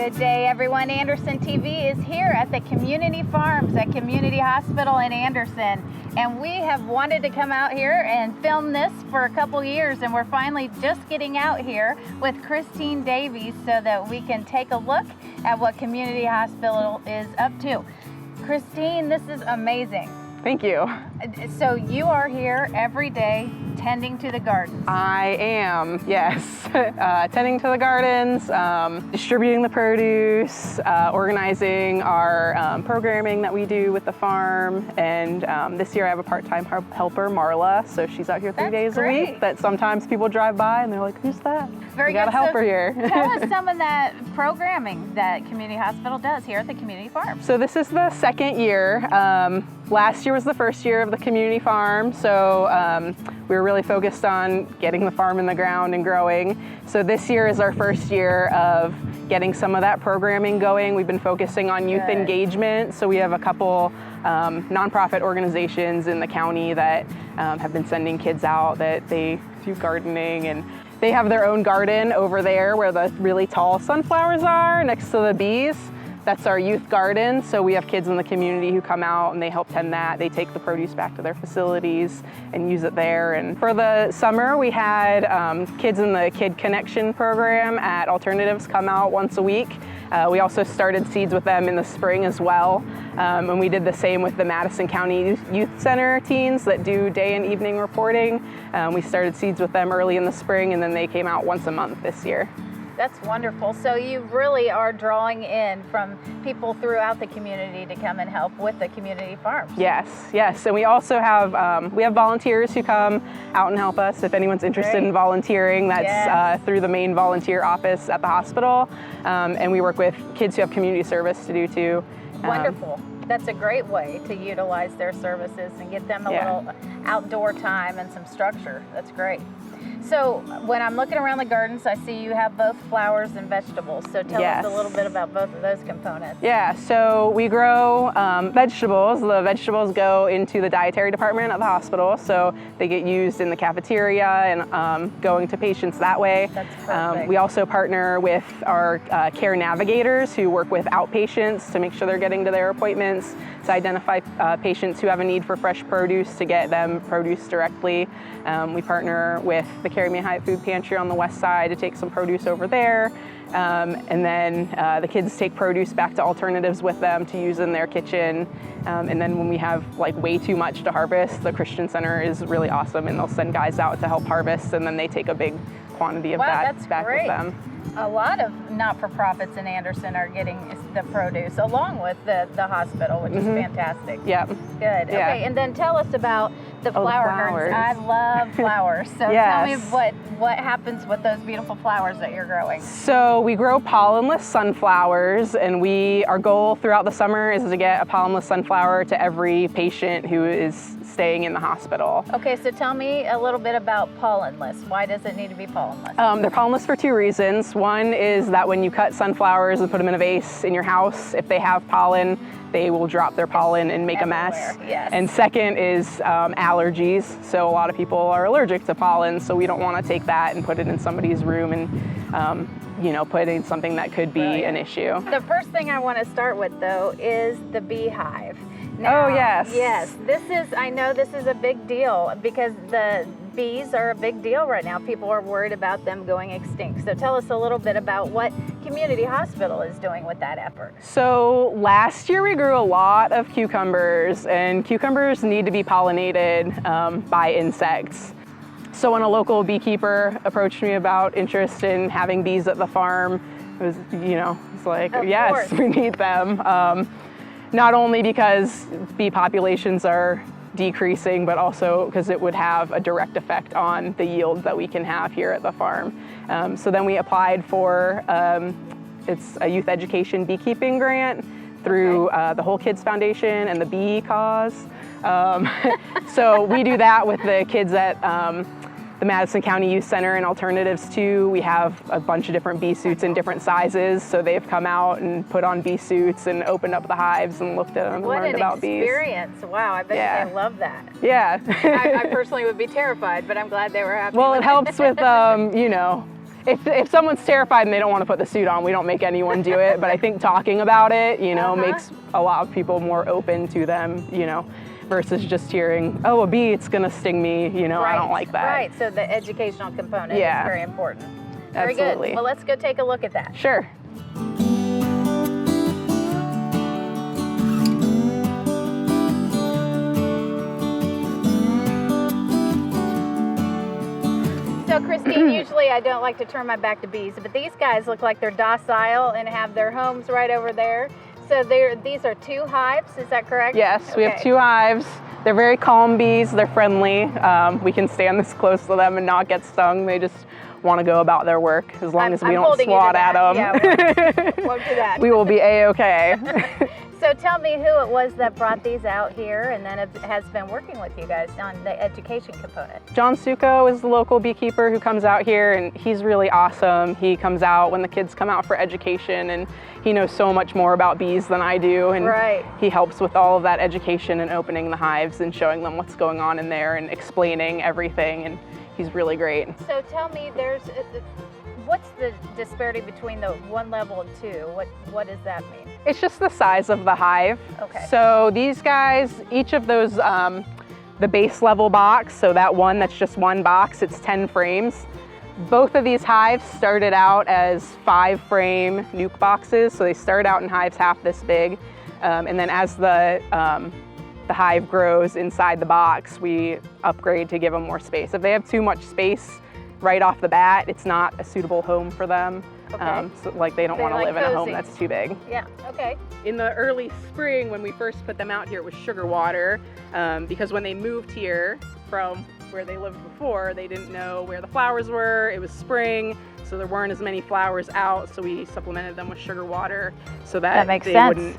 Good day, everyone. Anderson TV is here at the Community Farms at Community Hospital in Anderson. And we have wanted to come out here and film this for a couple years, and we're finally just getting out here with Christine Davies so that we can take a look at what Community Hospital is up to. Christine, this is amazing. Thank you. So you are here every day tending to the gardens. I am, yes. Tending to the gardens, distributing the produce, organizing our programming that we do with the farm. And this year I have a part-time helper, Marla. So she's out here 3 days a week. That sometimes people drive by and they're like, who's that? Very we got good. a helper here. Tell us some of that programming that Community Hospital does here at the Community Farm. So this is the second year. Last year was the first year of the community farm, so we were really focused on getting the farm in the ground and growing. So this year is our first year of getting some of that programming going. We've been focusing on youth engagement, so we have a couple nonprofit organizations in the county that have been sending kids out that they do gardening, and they have their own garden over there where the really tall sunflowers are next to the bees. That's our youth garden, so we have kids in the community who come out and they help tend that. They take the produce back to their facilities and use it there. And for the summer, we had kids in the Kid Connection program at Alternatives come out once a week. We also started seeds with them in the spring as well. And we did the same with the Madison County Youth Center teens that do day and evening reporting. We started seeds with them early in the spring, and then they came out once a month this year. That's wonderful. So you really are drawing in from people throughout the community to come and help with the community farms. Yes, yes. And we also have we have volunteers who come out and help us if anyone's interested in volunteering. That's through the main volunteer office at the hospital. And we work with kids who have community service to do too. Wonderful. That's a great way to utilize their services and get them a little outdoor time and some structure. That's great. So when I'm looking around the gardens, I see you have both flowers and vegetables. So tell us a little bit about both of those components. Yeah, so we grow vegetables. The vegetables go into the dietary department at the hospital. So they get used in the cafeteria and going to patients that way. That's perfect. We also partner with our care navigators who work with outpatients to make sure they're getting to their appointments, to identify patients who have a need for fresh produce, to get them produce directly. We partner with the Carry Me High Food Pantry on the west side to take some produce over there. And then the kids take produce back to Alternatives with them to use in their kitchen. And then when we have like way too much to harvest, the Christian Center is really awesome, and they'll send guys out to help harvest, and then they take a big quantity of that back with them. A lot of not-for-profits in Anderson are getting the produce along with the hospital, which is fantastic. Yep. Good. Okay, and then tell us about the flower gardens. I love flowers. So tell me what happens with those beautiful flowers that you're growing. So we grow pollenless sunflowers, and our goal throughout the summer is to get a pollenless sunflower to every patient who is staying in the hospital. Okay, so tell me a little bit about pollenless. Why does it need to be pollenless? They're pollenless for two reasons. One is that when you cut sunflowers and put them in a vase in your house, if they have pollen, they will drop their pollen and make a mess. Yes. And second is allergies. So a lot of people are allergic to pollen, so we don't want to take that and put it in somebody's room and put in something that could be an issue. The first thing I want to start with, though, is the beehive. Now, yes, I know this is a big deal because the bees are a big deal right now. People are worried about them going extinct. So tell us a little bit about what Community Hospital is doing with that effort. So last year we grew a lot of cucumbers, and cucumbers need to be pollinated by insects. So when a local beekeeper approached me about interest in having bees at the farm, it was, it's like, yes, we need them. Not only because bee populations are decreasing, but also because it would have a direct effect on the yield that we can have here at the farm. So then we applied for, it's a youth education beekeeping grant through the Whole Kids Foundation and the Bee Cause. So we do that with the kids at the Madison County Youth Center and Alternatives too. We have a bunch of different bee suits in different sizes, so they've come out and put on bee suits and opened up the hives and looked at them and learned about bees. What an experience. Wow, I bet they love that. Yeah. I personally would be terrified, but I'm glad they were happy. Well, it helps with, if someone's terrified and they don't want to put the suit on, we don't make anyone do it. But I think talking about it, you know, makes a lot of people more open to them, you know, versus just hearing, oh, a bee, it's gonna sting me, you know, I don't like that. Right, so the educational component is very important. Very Absolutely. good. Well, let's go take a look at that. Sure. So Christine, usually I don't like to turn my back to bees, but these guys look like they're docile and have their homes right over there. So these are 2 hives, is that correct? Yes, we have 2 hives. They're very calm bees, they're friendly. We can stand this close to them and not get stung. They just want to go about their work as long as we don't swat at them. Yeah, won't do that. We will be A-okay. So tell me who it was that brought these out here and then has been working with you guys on the education component. John Succo is the local beekeeper who comes out here, and he's really awesome. He comes out when the kids come out for education, and he knows so much more about bees than I do, and he helps with all of that education and opening the hives and showing them what's going on in there and explaining everything, and he's really great. So tell me, what's the disparity between the 1 level and 2? What does that mean? It's just the size of the hive. Okay. So these guys, each of those, the base level box, so that one that's just 1 box, it's 10 frames. Both of these hives started out as 5-frame nuke boxes, so they start out in hives half this big, and then as the hive grows inside the box, we upgrade to give them more space. If they have too much space right off the bat, it's not a suitable home for them. So like they don't want to live in a home that's too big. Yeah, okay. In the early spring, when we first put them out here, it was sugar water, because when they moved here from where they lived before, they didn't know where the flowers were. It was spring, so there weren't as many flowers out, so we supplemented them with sugar water so that makes they sense. wouldn't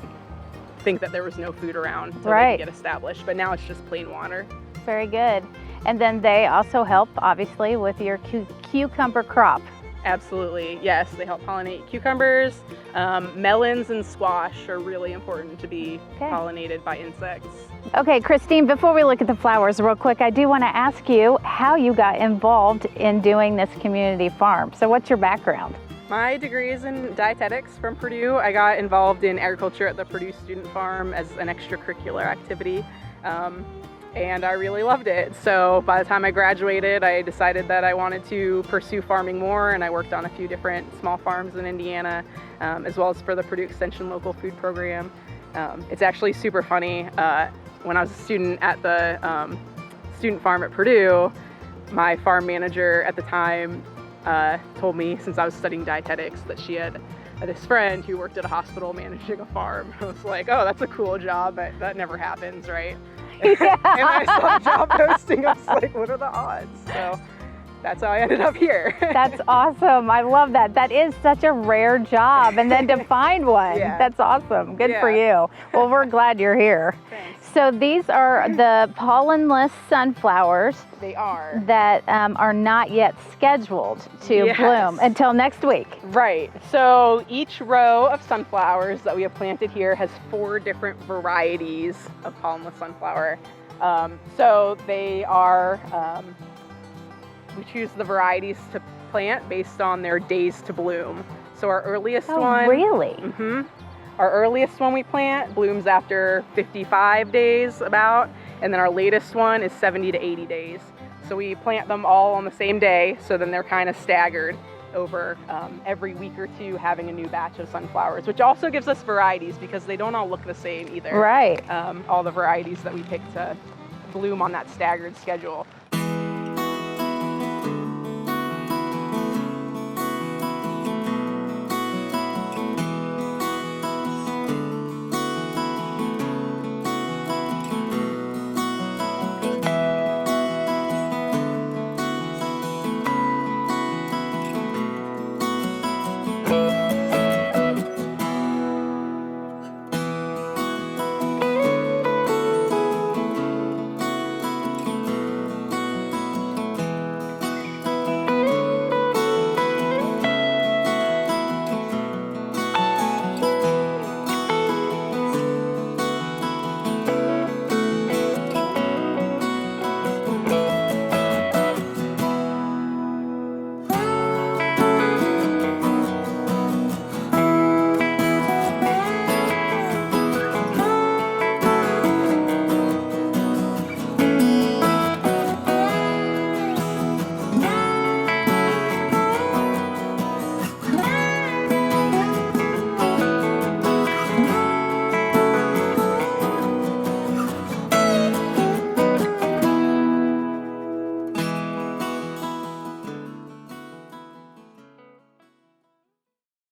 think that there was no food around until they could get established. But now it's just plain water. Very good. And then they also help, obviously, with your cucumber crop. Absolutely, yes. They help pollinate cucumbers. Melons and squash are really important to be pollinated by insects. Okay, Christine, before we look at the flowers real quick, I do want to ask you how you got involved in doing this community farm. So what's your background? My degree is in dietetics from Purdue. I got involved in agriculture at the Purdue Student Farm as an extracurricular activity. And I really loved it. So by the time I graduated, I decided that I wanted to pursue farming more, and I worked on a few different small farms in Indiana, as well as for the Purdue Extension Local Food Program. It's actually super funny. When I was a student at the student farm at Purdue, my farm manager at the time told me, since I was studying dietetics, that she had this friend who worked at a hospital managing a farm. I was like, oh, that's a cool job, but that never happens, right? And I saw the job posting. I was like, what are the odds? So that's how I ended up here. That's awesome. I love that. That is such a rare job. And then to find one, that's awesome. Good for you. Well, we're glad you're here. Thanks. So these are the pollenless sunflowers. They are. That are not yet scheduled to bloom until next week. Right. So each row of sunflowers that we have planted here has 4 different varieties of pollenless sunflower. So they are, we choose the varieties to plant based on their days to bloom. So our earliest one. Oh, really? Mm-hmm. Our earliest one we plant blooms after 55 days about, and then our latest one is 70 to 80 days. So we plant them all on the same day, so then they're kind of staggered over every week or 2 having a new batch of sunflowers, which also gives us varieties because they don't all look the same either. Right. All the varieties that we pick to bloom on that staggered schedule.